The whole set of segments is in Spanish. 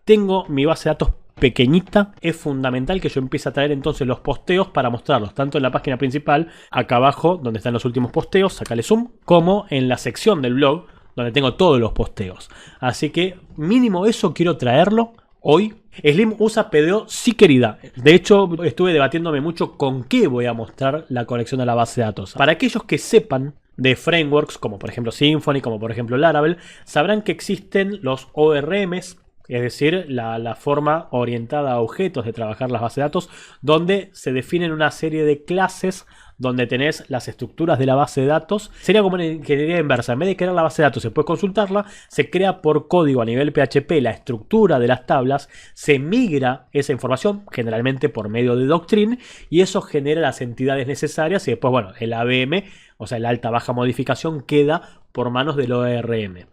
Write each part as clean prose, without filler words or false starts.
tengo mi base de datos pequeñita, es fundamental que yo empiece a traer entonces los posteos para mostrarlos, tanto en la página principal, acá abajo, donde están los últimos posteos, sacale zoom, como en la sección del blog, donde tengo todos los posteos. Así que mínimo eso quiero traerlo hoy. Slim usa PDO, sí querida. De hecho, estuve debatiéndome mucho con qué voy a mostrar la conexión a la base de datos. Para aquellos que sepan de frameworks, como por ejemplo Symfony, como por ejemplo Laravel, sabrán que existen los ORMs, es decir, la forma orientada a objetos de trabajar las bases de datos, donde se definen una serie de clases donde tenés las estructuras de la base de datos. Sería como una ingeniería inversa. En vez de crear la base de datos, se puede consultarla, se crea por código a nivel PHP la estructura de las tablas, se migra esa información, generalmente por medio de Doctrine, y eso genera las entidades necesarias y después, bueno, el ABM, o sea, la alta baja modificación, queda por manos del ORM.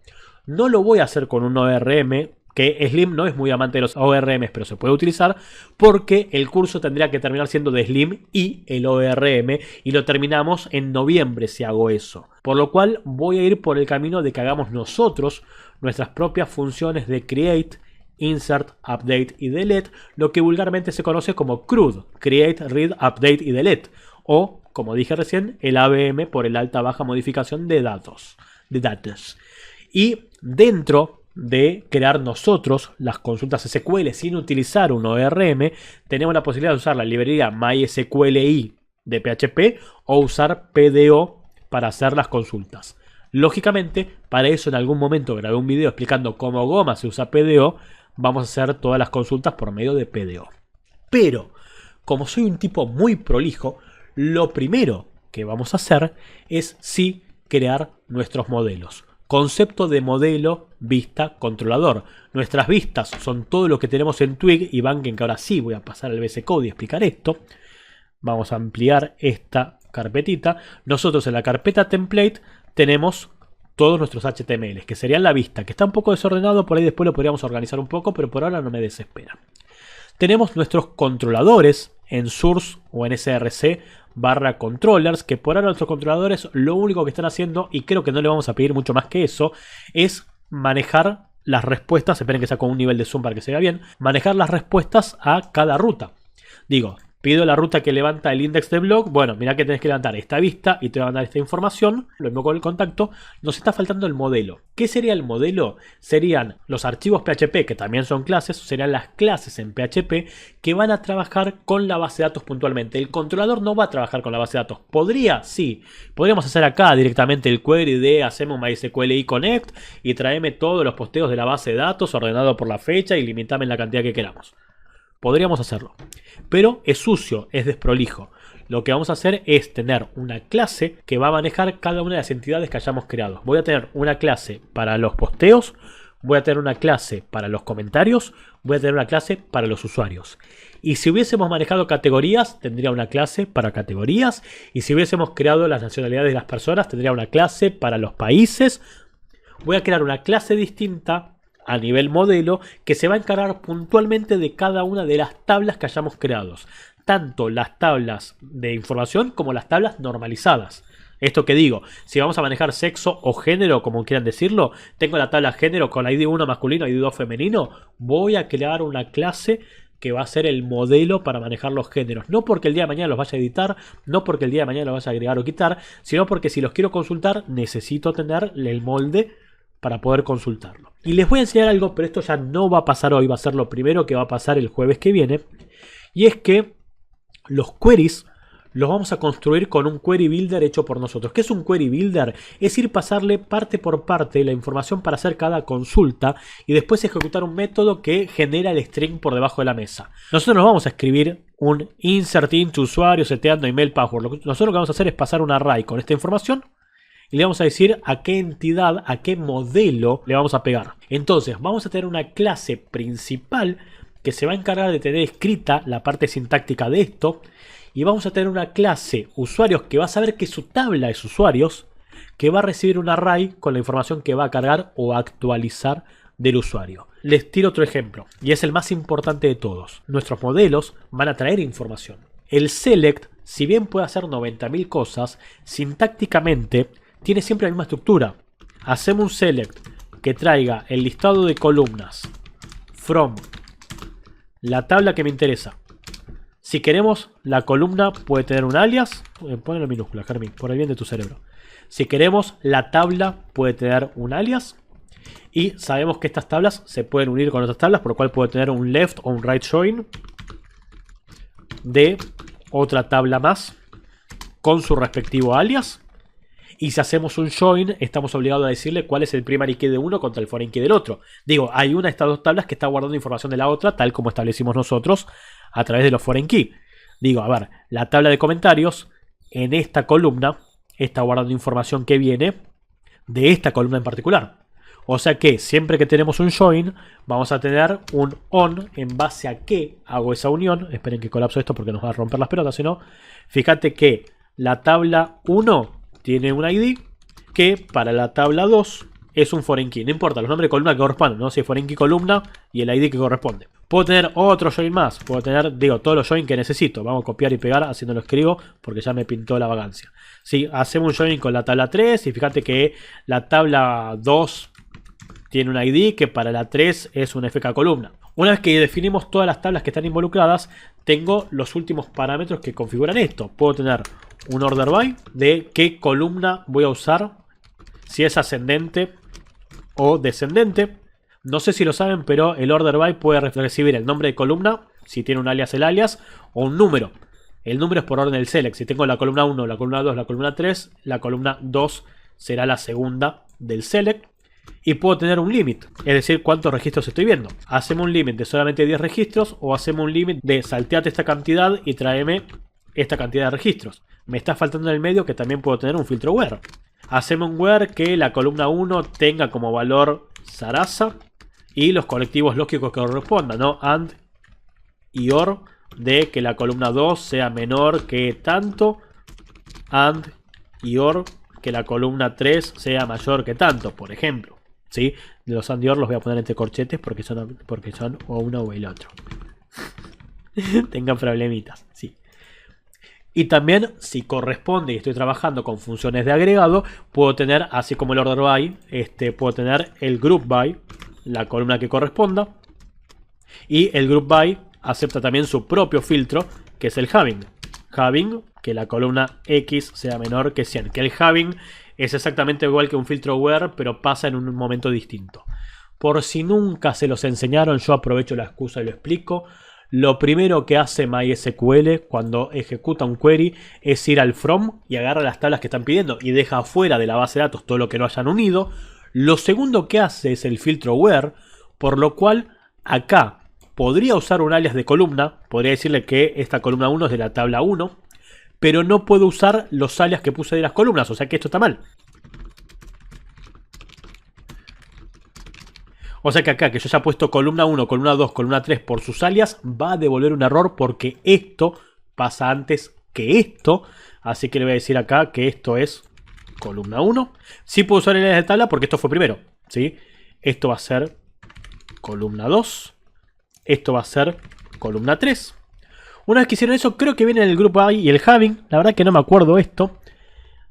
No lo voy a hacer con un ORM, que Slim no es muy amante de los ORMs, pero se puede utilizar, porque el curso tendría que terminar siendo de Slim y el ORM, y lo terminamos en noviembre si hago eso. Por lo cual voy a ir por el camino de que hagamos nosotros nuestras propias funciones de create, insert, update y delete, lo que vulgarmente se conoce como CRUD, create, read, update y delete, o, como dije recién, el ABM por el alta baja modificación de datos. Y dentro de crear nosotros las consultas SQL sin utilizar un ORM, tenemos la posibilidad de usar la librería MySQLi de PHP o usar PDO para hacer las consultas. Lógicamente, para eso en algún momento grabé un video explicando cómo goma se usa PDO. Vamos a hacer todas las consultas por medio de PDO. Pero, como soy un tipo muy prolijo, lo primero que vamos a hacer es sí crear nuestros modelos. Concepto de modelo, vista, controlador. Nuestras vistas son todo lo que tenemos en Twig, y banquen que ahora sí voy a pasar al VS Code y explicar esto. Vamos a ampliar esta carpetita. Nosotros en la carpeta template tenemos todos nuestros HTML, que serían la vista, que está un poco desordenado, por ahí después lo podríamos organizar un poco, pero por ahora no me desespera. Tenemos nuestros controladores en source o en src/controllers, que por ahora nuestros controladores lo único que están haciendo, y creo que no le vamos a pedir mucho más que eso, es manejar las respuestas. Esperen que saco un nivel de zoom para que se vea bien. Manejar las respuestas a cada ruta. Digo, pido la ruta que levanta el index de blog. Bueno, mirá que tenés que levantar esta vista y te va a mandar esta información. Lo mismo con el contacto. Nos está faltando el modelo. ¿Qué sería el modelo? Serían los archivos PHP, que también son clases. Serían las clases en PHP que van a trabajar con la base de datos puntualmente. El controlador no va a trabajar con la base de datos. ¿Podría? Sí. Podríamos hacer acá directamente el query de hacemos MySQLi connect y traeme todos los posteos de la base de datos ordenado por la fecha y limitame en la cantidad que queramos. Podríamos hacerlo, pero es sucio, es desprolijo. Lo que vamos a hacer es tener una clase que va a manejar cada una de las entidades que hayamos creado. Voy a tener una clase para los posteos, voy a tener una clase para los comentarios, voy a tener una clase para los usuarios. Y si hubiésemos manejado categorías, tendría una clase para categorías. Y si hubiésemos creado las nacionalidades de las personas, tendría una clase para los países. Voy a crear una clase distinta a nivel modelo que se va a encargar puntualmente de cada una de las tablas que hayamos creado, tanto las tablas de información como las tablas normalizadas. Esto que digo, si vamos a manejar sexo o género, como quieran decirlo, tengo la tabla género con ID 1 masculino y ID 2 femenino, voy a crear una clase que va a ser el modelo para manejar los géneros. No porque el día de mañana los vaya a editar, no porque el día de mañana los vaya a agregar o quitar, sino porque si los quiero consultar necesito tener el molde para poder consultarlo. Y les voy a enseñar algo, pero esto ya no va a pasar hoy, va a ser lo primero que va a pasar el jueves que viene. Y es que los queries los vamos a construir con un query builder hecho por nosotros. ¿Qué es un query builder? Es ir pasarle parte por parte la información para hacer cada consulta y después ejecutar un método que genera el string por debajo de la mesa. Nosotros nos vamos a escribir un insert into usuario seteando email password. Nosotros lo que vamos a hacer es pasar un array con esta información y le vamos a decir a qué entidad, a qué modelo le vamos a pegar. Entonces vamos a tener una clase principal que se va a encargar de tener escrita la parte sintáctica de esto. Y vamos a tener una clase usuarios que va a saber que su tabla es usuarios, que va a recibir un array con la información que va a cargar o actualizar del usuario. Les tiro otro ejemplo, y es el más importante de todos. Nuestros modelos van a traer información. El select, si bien puede hacer 90.000 cosas, sintácticamente tiene siempre la misma estructura. Hacemos un select que traiga el listado de columnas from la tabla que me interesa. Si queremos, la columna puede tener un alias. Ponelo en minúscula, Germín, por el bien de tu cerebro. Si queremos, la tabla puede tener un alias. Y sabemos que estas tablas se pueden unir con otras tablas, por lo cual puede tener un left o un right join de otra tabla más con su respectivo alias. Y si hacemos un join, estamos obligados a decirle cuál es el primary key de uno contra el foreign key del otro. Digo, hay una de estas dos tablas que está guardando información de la otra, tal como establecimos nosotros a través de los foreign key. Digo, a ver, la tabla de comentarios en esta columna está guardando información que viene de esta columna en particular. O sea que siempre que tenemos un join, vamos a tener un on en base a qué hago esa unión. Esperen que colapso esto porque nos va a romper las pelotas, si no. Fíjate que la tabla 1 tiene un ID que para la tabla 2 es un foreign key. No importa los nombres de columna que corresponden, ¿no? Si es foreign key columna y el ID que corresponde. Puedo tener otro join más. Puedo tener, digo, todos los join que necesito. Vamos a copiar y pegar haciendo lo escribo porque ya me pintó la vagancia. Si hacemos un join con la tabla 3 y fíjate que la tabla 2 tiene un ID que para la 3 es un FK columna. Una vez que definimos todas las tablas que están involucradas, tengo los últimos parámetros que configuran esto. Puedo tener un order by de qué columna voy a usar, si es ascendente o descendente. No sé si lo saben, pero el order by puede recibir el nombre de columna, si tiene un alias el alias, o un número. El número es por orden del select. Si tengo la columna 1, la columna 2, la columna 3, la columna 2 será la segunda del select. Y puedo tener un límite, es decir, cuántos registros estoy viendo. Hacemos un límite de solamente 10 registros o hacemos un límite de salteate esta cantidad y tráeme esta cantidad de registros. Me está faltando en el medio que también puedo tener un filtro where. Hacemos un where que la columna 1 tenga como valor Sarasa y los colectivos lógicos que correspondan, ¿no? And y or de que la columna 2 sea menor que tanto. And y or que la columna 3 sea mayor que tanto, por ejemplo. ¿Sí? Los and y or los voy a poner entre corchetes porque son o uno o el otro. Tengan problemitas, sí. Y también, si corresponde y estoy trabajando con funciones de agregado, puedo tener, así como el order by, puedo tener el group by, la columna que corresponda. Y el group by acepta también su propio filtro, que es el having. Having, que la columna X sea menor que 100. Que el having es exactamente igual que un filtro where, pero pasa en un momento distinto. Por si nunca se los enseñaron, yo aprovecho la excusa y lo explico. Lo primero que hace MySQL cuando ejecuta un query es ir al from y agarra las tablas que están pidiendo y deja afuera de la base de datos todo lo que no hayan unido. Lo segundo que hace es el filtro where, por lo cual acá podría usar un alias de columna, podría decirle que esta columna 1 es de la tabla 1, pero no puedo usar los alias que puse de las columnas, o sea que esto está mal. O sea que acá, que yo haya puesto columna 1, columna 2, columna 3 por sus alias, va a devolver un error porque esto pasa antes que esto. Así que le voy a decir acá que esto es columna 1. Sí puedo usar el alias de tabla porque esto fue primero, ¿sí? Esto va a ser columna 2. Esto va a ser columna 3. Una vez que hicieron eso, creo que viene el group by y el having. La verdad que no me acuerdo esto.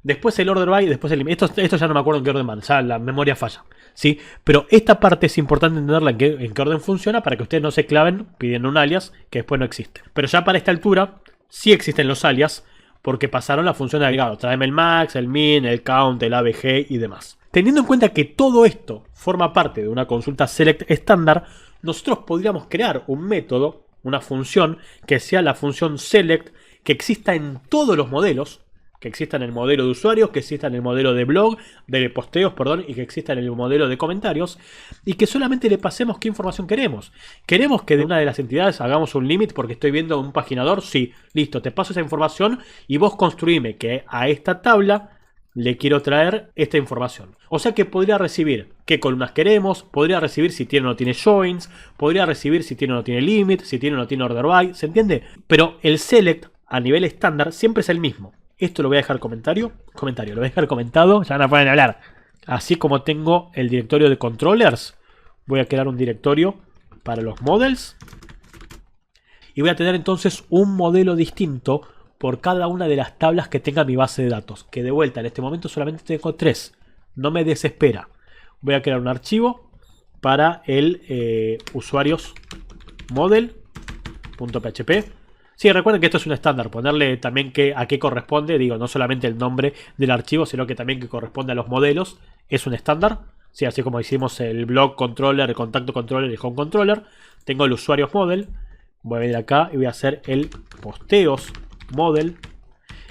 Después el order by, después el esto ya no me acuerdo en qué orden van, ya la memoria falla, ¿sí? Pero esta parte es importante entenderla en qué orden funciona para que ustedes no se claven pidiendo un alias que después no existe. Pero ya para esta altura sí existen los alias porque pasaron la función de agregado. Tráeme el max, el min, el count, el abg y demás. Teniendo en cuenta que todo esto forma parte de una consulta select estándar, nosotros podríamos crear un método, una función que sea la función select que exista en todos los modelos. Que exista en el modelo de usuarios, que exista en el modelo de blog, de posteos, perdón, y que exista en el modelo de comentarios, y que solamente le pasemos qué información queremos. ¿Queremos que de una de las entidades hagamos un limit porque estoy viendo un paginador? Sí, listo, te paso esa información y vos construime que a esta tabla le quiero traer esta información. O sea que podría recibir qué columnas queremos, podría recibir si tiene o no tiene joins, podría recibir si tiene o no tiene limit, si tiene o no tiene order by, ¿se entiende? Pero el select a nivel estándar siempre es el mismo. Esto lo voy a dejar comentario, lo voy a dejar comentado, ya no pueden hablar. Así como tengo el directorio de controllers, voy a crear un directorio para los models. Y voy a tener entonces un modelo distinto por cada una de las tablas que tenga mi base de datos. Que de vuelta en este momento solamente tengo 3. No me desespera. Voy a crear un archivo para el usuarios model.php. Sí, recuerden que esto es un estándar, ponerle también a qué corresponde, digo, no solamente el nombre del archivo, sino que también que corresponde a los modelos, es un estándar. Sí, así como hicimos el blog controller, el contacto controller y el home controller. Tengo el usuarios model, voy a venir acá y voy a hacer el posteos model.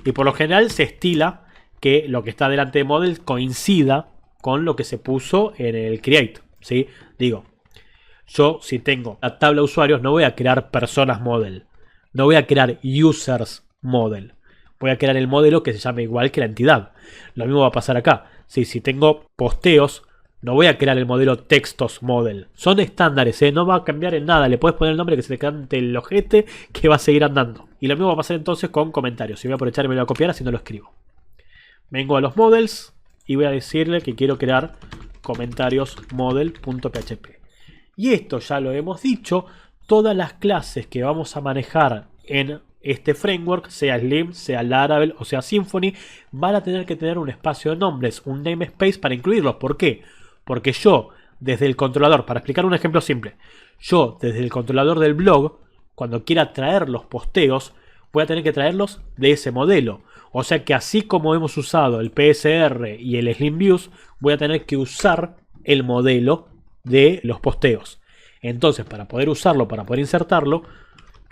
Y por lo general se estila que lo que está delante de model coincida con lo que se puso en el create, ¿sí? Digo, yo si tengo la tabla usuarios no voy a crear personas model. No voy a crear users model. Voy a crear el modelo que se llame igual que la entidad. Lo mismo va a pasar acá. Si tengo posteos, no voy a crear el modelo textos model. Son estándares, no va a cambiar en nada. Le puedes poner el nombre que se le cante el ojete que va a seguir andando. Y lo mismo va a pasar entonces con comentarios. Si voy a aprovechar y me lo voy a copiar así no lo escribo. Vengo a los models y voy a decirle que quiero crear comentarios model.php. Y esto ya lo hemos dicho. Todas las clases que vamos a manejar en este framework, sea Slim, sea Laravel o sea Symfony, van a tener que tener un espacio de nombres, un namespace para incluirlos. ¿Por qué? Porque yo, desde el controlador, para explicar un ejemplo simple, yo desde el controlador del blog, cuando quiera traer los posteos, voy a tener que traerlos de ese modelo. O sea que así como hemos usado el PSR y el Slim Views, voy a tener que usar el modelo de los posteos. Entonces, para poder usarlo, para poder insertarlo,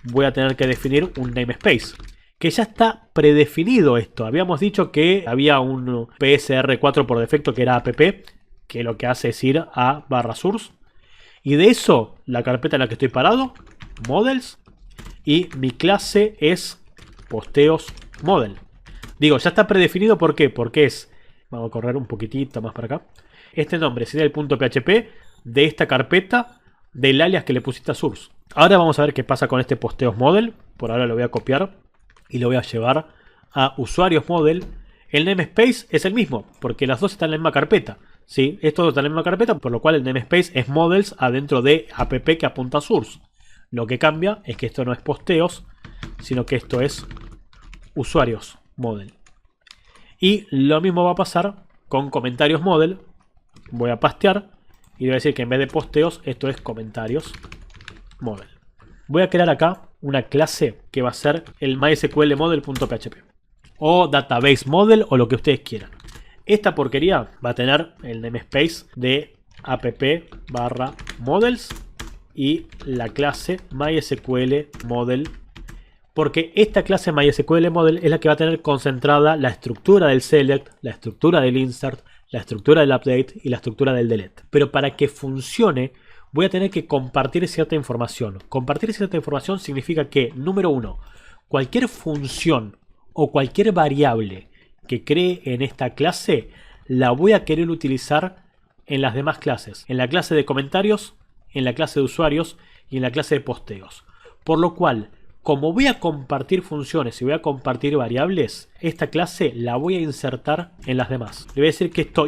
voy a tener que definir un namespace. Que ya está predefinido esto. Habíamos dicho que había un PSR4 por defecto que era app, que lo que hace es ir a /source. Y de eso, la carpeta en la que estoy parado, models, y mi clase es posteos model. Digo, ya está predefinido, ¿por qué? Porque es, vamos a correr un poquitito más para acá, este nombre sería el .php de esta carpeta del alias que le pusiste a source. Ahora vamos a ver qué pasa con este posteos model. Por ahora lo voy a copiar y lo voy a llevar a usuarios model. El namespace es el mismo, porque las dos están en la misma carpeta. ¿Sí? Estos están en la misma carpeta, por lo cual el namespace es models adentro de app que apunta a source. Lo que cambia es que esto no es posteos, sino que esto es usuarios model. Y lo mismo va a pasar con comentarios model. Voy a pastear y voy a decir que en vez de posteos, esto es comentarios model. Voy a crear acá una clase que va a ser el MySQL model.php o database model o lo que ustedes quieran. Esta porquería va a tener el namespace de app/models y la clase MySQL model, porque esta clase MySQL model es la que va a tener concentrada la estructura del select, la estructura del insert, la estructura del update y la estructura del delete. Pero para que funcione voy a tener que compartir cierta información. Compartir cierta información significa que, número uno, cualquier función o cualquier variable que cree en esta clase la voy a querer utilizar en las demás clases. En la clase de comentarios, en la clase de usuarios y en la clase de posteos. Por lo cual, como voy a compartir funciones y voy a compartir variables, esta clase la voy a insertar en las demás. Le voy a decir que esto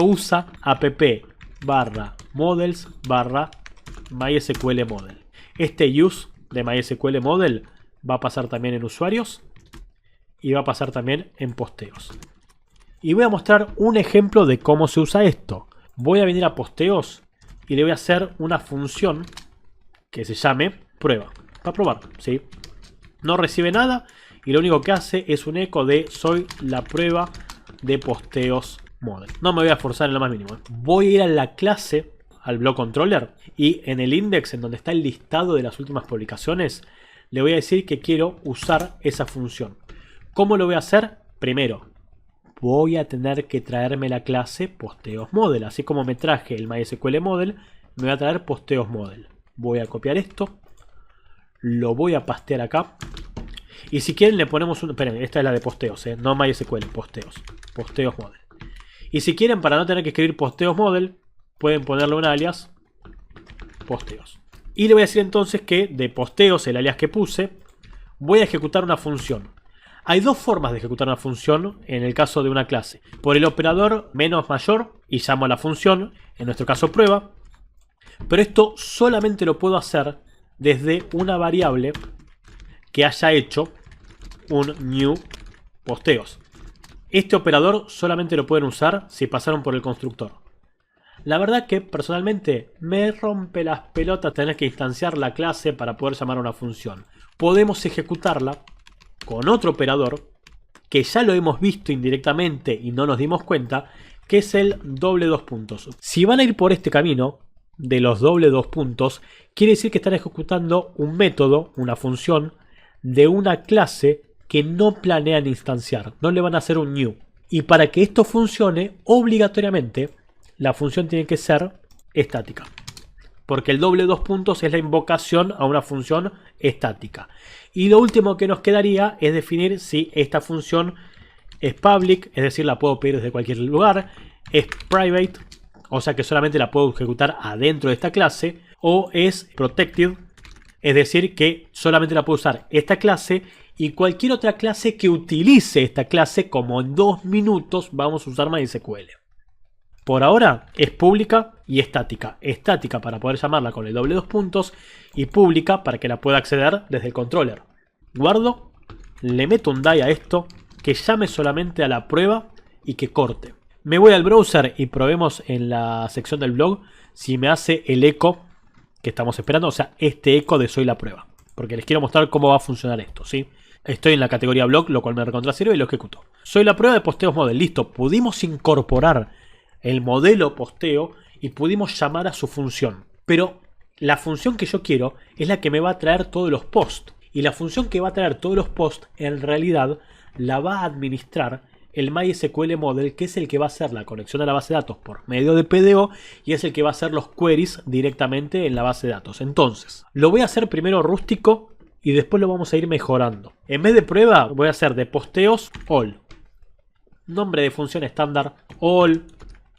usa app/models/MySQL model. Este use de MySQL model va a pasar también en usuarios y va a pasar también en posteos. Y voy a mostrar un ejemplo de cómo se usa esto. Voy a venir a posteos y le voy a hacer una función que se llame prueba. Para probar, ¿sí? No recibe nada y lo único que hace es un eco de soy la prueba de posteos model. No me voy a forzar en lo más mínimo. Voy a ir a la clase, al blog controller, y en el index, en donde está el listado de las últimas publicaciones, le voy a decir que quiero usar esa función. ¿Cómo lo voy a hacer? Primero, voy a tener que traerme la clase posteos model. Así como me traje el MySQL model, me voy a traer posteos model. Voy a copiar esto. Lo voy a pastear acá. Y si quieren le ponemos un... Esperen, esta es la de posteos, no MySQL, posteos. Posteos model. Y si quieren, para no tener que escribir posteos model, pueden ponerle un alias posteos. Y le voy a decir entonces que de posteos, el alias que puse, voy a ejecutar una función. Hay dos formas de ejecutar una función en el caso de una clase. Por el operador menos mayor y llamo a la función, en nuestro caso prueba. Pero esto solamente lo puedo hacer desde una variable que haya hecho un new posteos. Este operador solamente lo pueden usar si pasaron por el constructor. La verdad que personalmente me rompe las pelotas tener que instanciar la clase para poder llamar a una función. Podemos ejecutarla con otro operador que ya lo hemos visto indirectamente y no nos dimos cuenta, que es el doble dos puntos. Si van a ir por este camino de los doble dos puntos, quiere decir que están ejecutando un método, una función de una clase que no planean instanciar, no le van a hacer un new. Y para que esto funcione, obligatoriamente la función tiene que ser estática. Porque el doble dos puntos es la invocación a una función estática. Y lo último que nos quedaría es definir si esta función es public, es decir, la puedo pedir desde cualquier lugar, es private, o sea que solamente la puedo ejecutar adentro de esta clase, o es protected, es decir, que solamente la puedo usar esta clase y cualquier otra clase que utilice esta clase, como en 2 minutos vamos a usar MySQL. Por ahora es pública y estática. Estática para poder llamarla con el doble dos puntos y pública para que la pueda acceder desde el controller. Guardo, le meto un die a esto, que llame solamente a la prueba y que corte. Me voy al browser y probemos en la sección del blog si me hace el eco que estamos esperando, o sea, este eco de soy la prueba. Porque les quiero mostrar cómo va a funcionar esto, ¿sí? Estoy en la categoría blog, lo cual me recontra sirve y lo ejecuto. Soy la prueba de posteos model. Listo, pudimos incorporar el modelo posteo y pudimos llamar a su función. Pero la función que yo quiero es la que me va a traer todos los posts. Y la función que va a traer todos los posts en realidad la va a administrar el MySQL Model, que es el que va a hacer la conexión a la base de datos por medio de PDO y es el que va a hacer los queries directamente en la base de datos. Entonces, lo voy a hacer primero rústico y después lo vamos a ir mejorando. En vez de prueba, voy a hacer de posteos all. Nombre de función estándar all,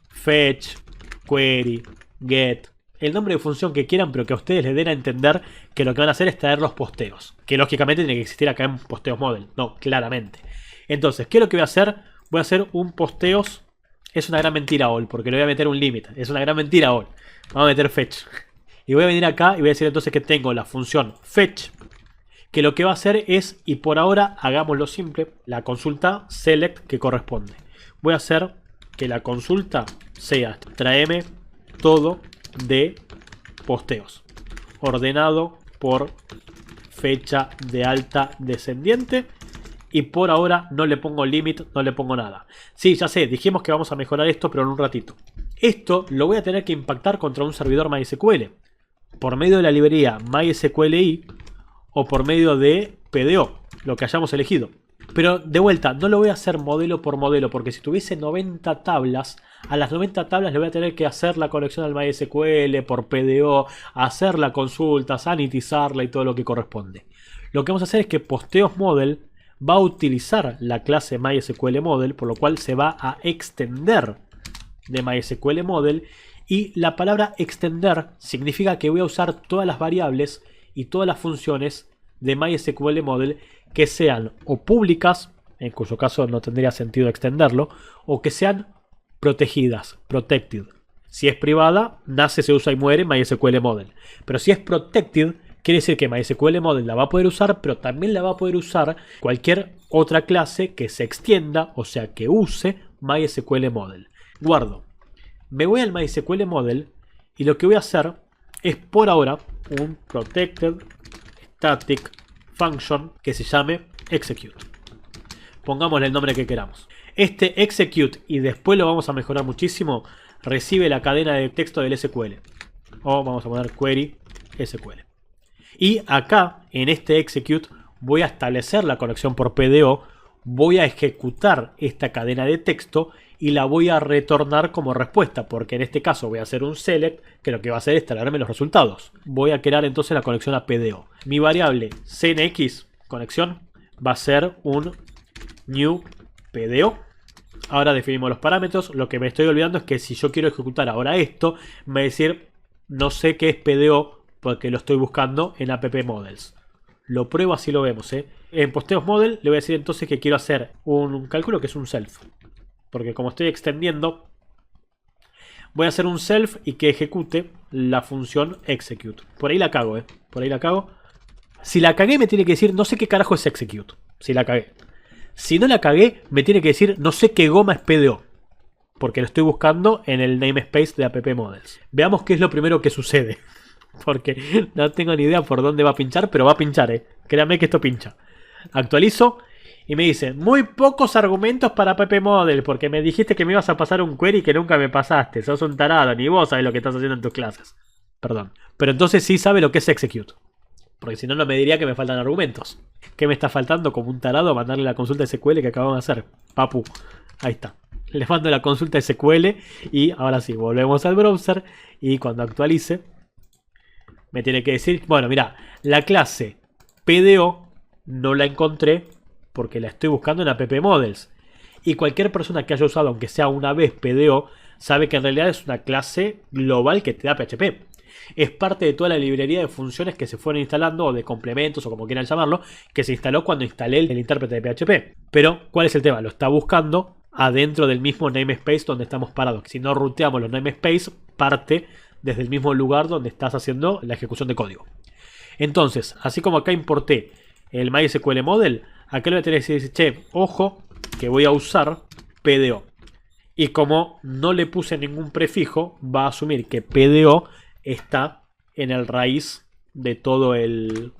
fetch, query, get. El nombre de función que quieran, pero que a ustedes les den a entender que lo que van a hacer es traer los posteos. Que lógicamente tiene que existir acá en posteos model. No, claramente. Entonces, ¿qué es lo que voy a hacer? Voy a hacer un posteos. Es una gran mentira all, porque le voy a meter un límite. Es una gran mentira all. Vamos a meter fetch. Y voy a venir acá y voy a decir entonces que tengo la función fetch, que lo que va a hacer es, y por ahora hagámoslo simple, la consulta select que corresponde. Voy a hacer que la consulta sea tráeme todo de posteos, ordenado por fecha de alta descendiente, y por ahora no le pongo limit, no le pongo nada. Sí, ya sé, dijimos que vamos a mejorar esto, pero en un ratito. Esto lo voy a tener que impactar contra un servidor MySQL por medio de la librería MySQLi o por medio de PDO, lo que hayamos elegido. Pero de vuelta, no lo voy a hacer modelo por modelo, porque si tuviese 90 tablas, a las 90 tablas le voy a tener que hacer la conexión al MySQL por PDO, hacer la consulta, sanitizarla y todo lo que corresponde. Lo que vamos a hacer es que posteos model va a utilizar la clase MySQL Model, por lo cual se va a extender de MySQL Model, y la palabra extender significa que voy a usar todas las variables y todas las funciones de MySQL Model que sean o públicas, en cuyo caso no tendría sentido extenderlo, o que sean protegidas, protected. Si es privada, nace, se usa y muere MySQL Model. Pero si es protected, quiere decir que MySQL Model la va a poder usar, pero también la va a poder usar cualquier otra clase que se extienda, o sea, que use MySQL Model. Guardo. Me voy al MySQL Model y lo que voy a hacer es por ahora un protected static function que se llame execute. Pongámosle el nombre que queramos. Este execute, y después lo vamos a mejorar muchísimo, recibe la cadena de texto del SQL. O vamos a poner query SQL. Y acá, en este execute, voy a establecer la conexión por PDO, voy a ejecutar esta cadena de texto y la voy a retornar como respuesta, porque en este caso voy a hacer un select, que lo que va a hacer es traerme los resultados. Voy a crear entonces la conexión a PDO. Mi variable cnx conexión va a ser un new PDO. Ahora definimos los parámetros. Lo que me estoy olvidando es que si yo quiero ejecutar ahora esto, me va a decir no sé qué es PDO porque lo estoy buscando en app models. Lo pruebo, así lo vemos, En posteos model le voy a decir entonces que quiero hacer un cálculo que es un self, porque como estoy extendiendo, voy a hacer un self y que ejecute la función execute. Por ahí la cago, por ahí la cago. Si la cagué me tiene que decir no sé qué carajo es execute. Si la cagué. Si no la cagué me tiene que decir no sé qué goma es PDO. porque lo estoy buscando en el namespace de app models. Veamos qué es lo primero que sucede. Porque no tengo ni idea por dónde va a pinchar, pero va a pinchar, Créame que esto pincha. Actualizo y me dice, muy pocos argumentos para app model, porque me dijiste que me ibas a pasar un query que nunca me pasaste. Sos un tarado, ni vos sabés lo que estás haciendo en tus clases. Perdón. Pero entonces sí sabe lo que es execute. Porque si no, no me diría que me faltan argumentos. ¿Qué me está faltando como un tarado? Mandarle la consulta SQL que acabamos de hacer. Papu. Ahí está. Le mando la consulta SQL y ahora sí, volvemos al browser y cuando actualice me tiene que decir, bueno, mira, la clase PDO no la encontré porque la estoy buscando en app models. Y cualquier persona que haya usado, aunque sea una vez PDO, sabe que en realidad es una clase global que te da PHP. Es parte de toda la librería de funciones que se fueron instalando, o de complementos, o como quieran llamarlo, que se instaló cuando instalé el intérprete de PHP. Pero, ¿cuál es el tema? Lo está buscando adentro del mismo namespace donde estamos parados. Si no ruteamos los namespace, parte desde el mismo lugar donde estás haciendo la ejecución de código. Entonces, así como acá importé el MySQL model, acá le voy a tener que decir, che, ojo, que voy a usar PDO. Y como no le puse ningún prefijo, va a asumir que PDO está en el raíz de todo el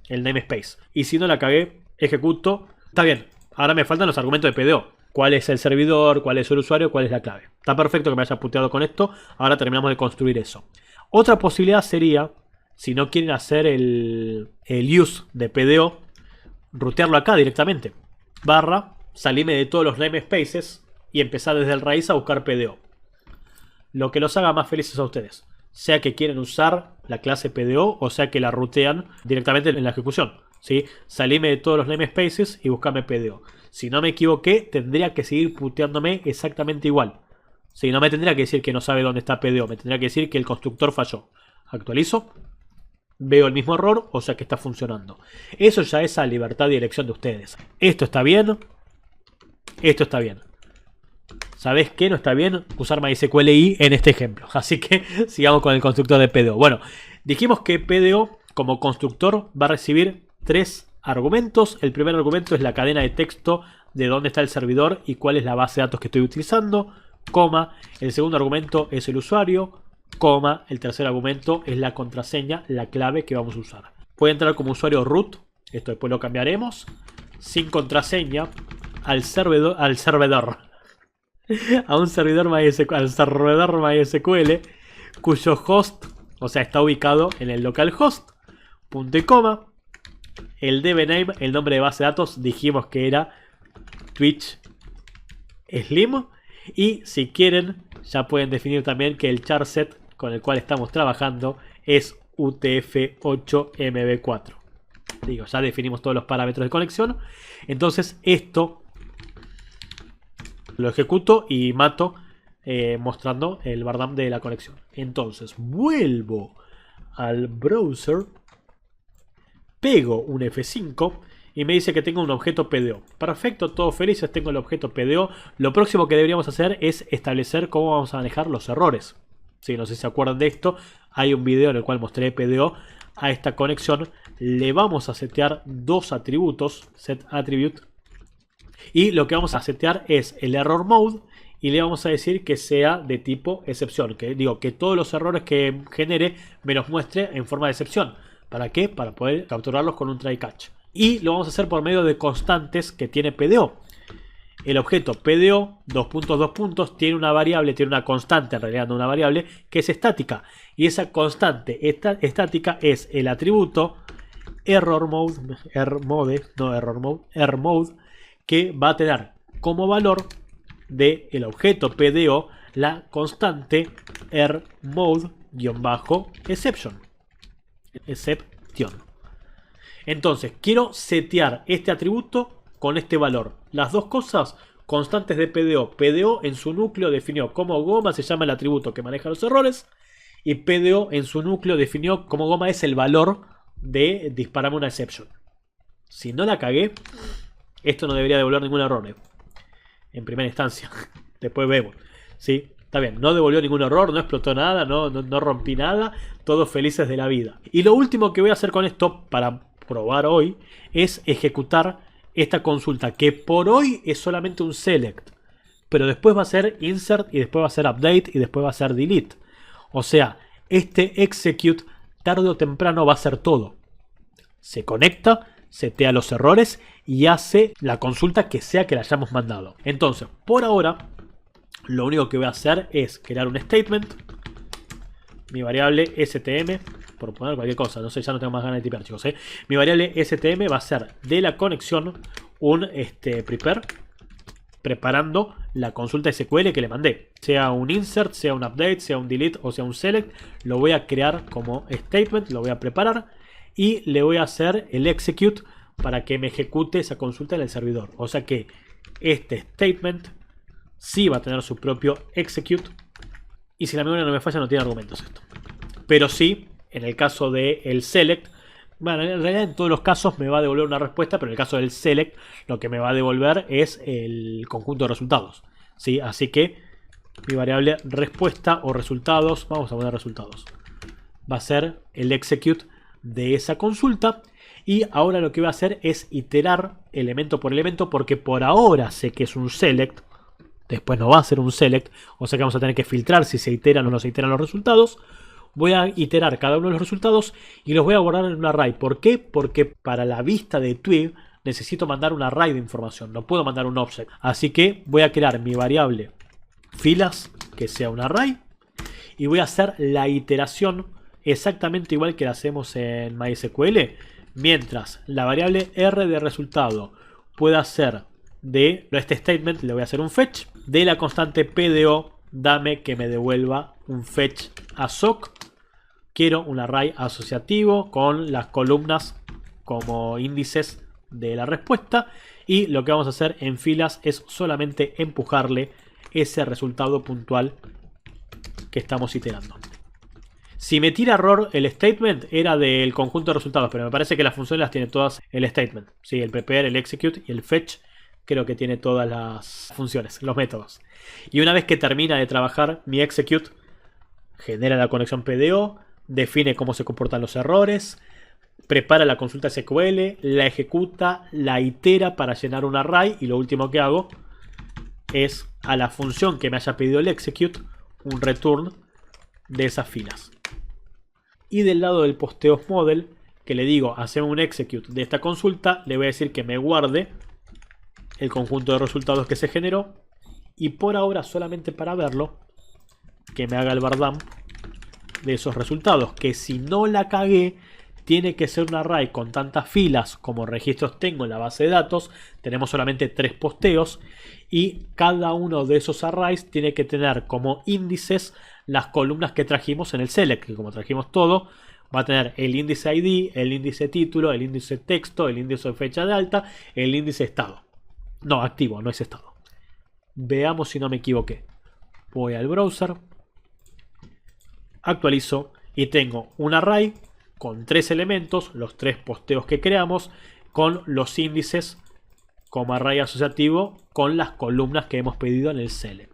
namespace. Y si no la cagué, ejecuto. Está bien, ahora me faltan los argumentos de PDO. ¿Cuál es el servidor? ¿Cuál es el usuario? ¿Cuál es la clave? Está perfecto que me haya puteado con esto. Ahora terminamos de construir eso. Otra posibilidad sería, si no quieren hacer el use de PDO, rutearlo acá directamente. Barra, salirme de todos los namespaces y empezar desde el raíz a buscar PDO. Lo que los haga más felices a ustedes. Sea que quieren usar la clase PDO o sea que la rutean directamente en la ejecución. ¿Sí? Salime de todos los namespaces y buscame PDO. Si no me equivoqué, tendría que seguir puteándome exactamente igual. ¿Sí? No me tendría que decir que no sabe dónde está PDO. Me tendría que decir que el constructor falló. Actualizo. Veo el mismo error, o sea que está funcionando. Eso ya es a libertad de elección de ustedes. Esto está bien. Esto está bien. ¿Sabés qué? No está bien usar MySQLi en este ejemplo. Así que sigamos con el constructor de PDO. Bueno, dijimos que PDO como constructor va a recibir 3 argumentos. El primer argumento es la cadena de texto de dónde está el servidor y cuál es la base de datos que estoy utilizando, coma. El segundo argumento es el usuario, coma. El tercer argumento es la contraseña, la clave que vamos a usar. Puede entrar como usuario root, esto después lo cambiaremos, sin contraseña al servidor. A un servidor MySQL cuyo host, o sea, está ubicado en el localhost, punto y coma. El dbname, el nombre de base de datos, dijimos que era Twitch Slim. Y si quieren, ya pueden definir también que el charset con el cual estamos trabajando es UTF-8MB4. Digo, ya definimos todos los parámetros de conexión. Entonces esto lo ejecuto y mato mostrando el bardam de la conexión. Entonces vuelvo al browser, pego un F5 y me dice que tengo un objeto PDO. Perfecto, todos felices, tengo el objeto PDO. Lo próximo que deberíamos hacer es establecer cómo vamos a manejar los errores. Sí, no sé si se acuerdan de esto. Hay un video en el cual mostré PDO. A esta conexión le vamos a setear 2 atributos, set attribute. Y lo que vamos a setear es el error mode y le vamos a decir que sea de tipo excepción. Que digo que todos los errores que genere me los muestre en forma de excepción. ¿Para qué? Para poder capturarlos con un try catch. Y lo vamos a hacer por medio de constantes que tiene PDO. El objeto PDO, tiene una variable, tiene una constante, en realidad no una variable, que es estática. Y esa constante estática es el atributo errorMode, que va a tener como valor del objeto PDO la constante errmode-exception. Entonces, quiero setear este atributo con este valor. Las dos cosas, constantes de PDO. PDO en su núcleo definió como goma se llama el atributo que maneja los errores. Y PDO en su núcleo definió como goma es el valor de dispararme una exception. Si no la cagué, esto no debería devolver ningún error. En primera instancia. Después vemos. ¿Sí? Está bien, no devolvió ningún error, no explotó nada, no rompí nada. Todos felices de la vida. Y lo último que voy a hacer con esto para probar hoy es ejecutar esta consulta, que por hoy es solamente un select. pero después va a ser insert y después va a ser update y después va a ser delete. O sea, este execute tarde o temprano va a hacer todo. Se conecta, setea los errores y hace la consulta que sea que le hayamos mandado. Entonces, por ahora, lo único que voy a hacer es crear un statement. Mi variable STM, por poner cualquier cosa, no sé, ya no tengo más ganas de tipear, chicos. Mi variable STM va a ser de la conexión un prepare, preparando la consulta SQL que le mandé. Sea un insert, sea un update, sea un delete o sea un select, lo voy a crear como statement, lo voy a preparar y le voy a hacer el execute para que me ejecute esa consulta en el servidor. O sea que este statement sí va a tener su propio execute. Y si la memoria no me falla, no tiene argumentos esto. Pero sí, en el caso del select, bueno, en realidad en todos los casos me va a devolver una respuesta, pero en el caso del select lo que me va a devolver es el conjunto de resultados, ¿sí? Así que mi variable respuesta o resultados, vamos a poner resultados, va a ser el execute de esa consulta. Y ahora lo que voy a hacer es iterar elemento por elemento, porque por ahora sé que es un select. Después no va a ser un select, o sea que vamos a tener que filtrar si se iteran o no se iteran los resultados. Voy a iterar cada uno de los resultados y los voy a guardar en un array. ¿Por qué? Porque para la vista de Twig necesito mandar un array de información, no puedo mandar un object. Así que voy a crear mi variable filas, que sea un array, y voy a hacer la iteración exactamente igual que la hacemos en MySQL. Mientras la variable R de resultado pueda ser de este statement, le voy a hacer un fetch de la constante PDO, dame que me devuelva un fetch assoc. Quiero un array asociativo con las columnas como índices de la respuesta, y lo que vamos a hacer en filas es solamente empujarle ese resultado puntual que estamos iterando. Si me tira error el statement era del conjunto de resultados, pero me parece que las funciones las tiene todas el statement. Sí, el prepare, el execute y el fetch creo que tiene todas las funciones, los métodos. Y una vez que termina de trabajar mi execute, genera la conexión PDO, define cómo se comportan los errores, prepara la consulta SQL, la ejecuta, la itera para llenar un array, y lo último que hago es a la función que me haya pedido el execute un return de esas filas. Y del lado del posteos model, que le digo hacer un execute de esta consulta, le voy a decir que me guarde el conjunto de resultados que se generó, y por ahora solamente para verlo que me haga el bar dump de esos resultados, que si no la cagué tiene que ser un array con tantas filas como registros tengo en la base de datos. Tenemos solamente 3 posteos y cada uno de esos arrays tiene que tener como índices las columnas que trajimos en el select, que como trajimos todo, va a tener el índice ID, el índice título, el índice texto, el índice de fecha de alta, el índice estado. No, activo, no es estado. Veamos si no me equivoqué. Voy al browser, actualizo y tengo un array con 3 elementos, los 3 posteos que creamos, con los índices como array asociativo con las columnas que hemos pedido en el select.